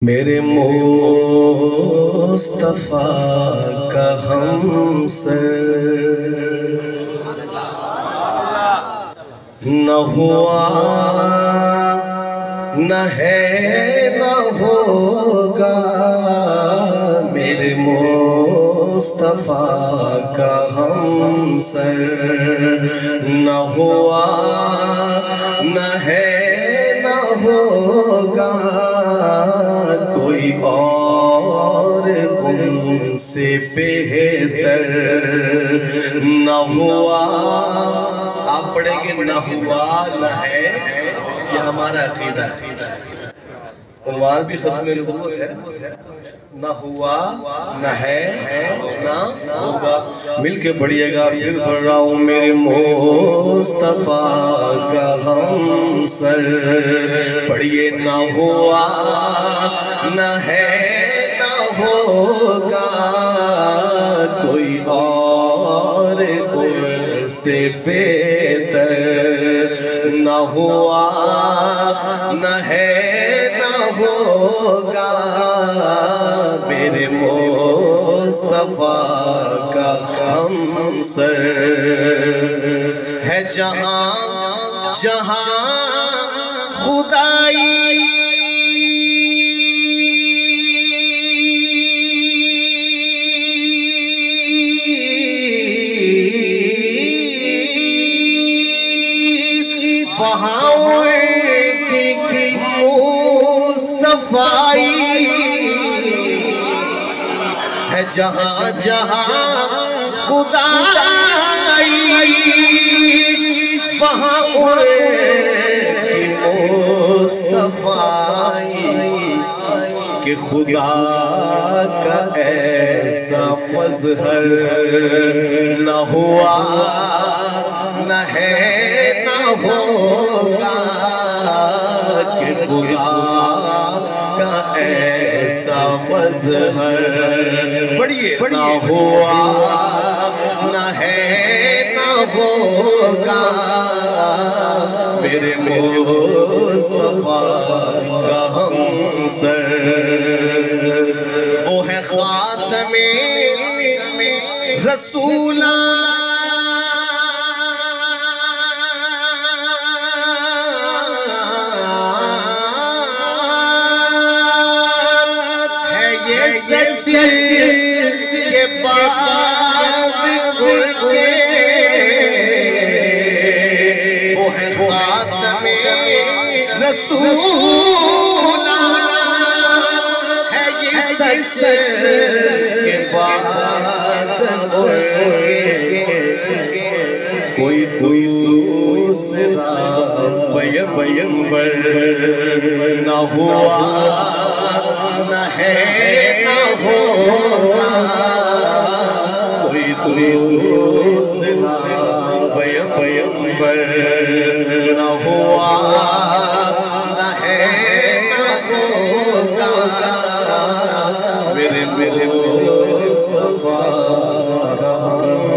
میرے مصطفیٰ کا ہمسر نہ ہوا نہ ہے نہ ہوگا، میرے مصطفیٰ کا ہمسر نہ ہوا نہ ہے نہ ہوگا، کوئی اور ان سے بہتر نہ ہوا۔ آپ پڑھیں گے نہ ہوا نہ ہے، یہ ہمارا عقیدہ ہے۔ عنوان بھی ختم نبوت ہے، نہ ہوا نہ ہے نہ ہوگا۔ مل کے پڑھیے گا، پھر پڑھ رہا ہوں۔ میرے مصطفیٰ کا ہمسر، پڑھیے نہ ہوا نہ ہے نہ ہوگا، کوئی اور ان سے بہتر نہ ہوا نہ ہے نہ ہوگا، میرے مصطفیٰ کا ہمسر ہے۔ جہاں جہاں خدائی وہاں کی مصطفیٰ ہے، جہاں جہاں خدائی وہاں کی مصطفیٰ کہ خدا کا ایسا مظہر نہ ہوا نہ ہے نہ ہوگا، کہ خدا کا ایسا مظہر پڑھیے نہ ہوا نہ ہے نہ ہوگا، میرے مصطفیٰ کا ہمسر وہ ہے خاتم رسولان، سچ کے بعد ان کے وہ ہے خاتم رسولان، ہے یہ سچ کے بعد ان کے کوئی دوسرا پیغمبر نہ ہوا نہ ہے نہ ہوگا، کوئی دوسرا پیغمبر نہ ہوا نہ ہے نہ ہوگا، میرے مصطفیٰ کا ہمسر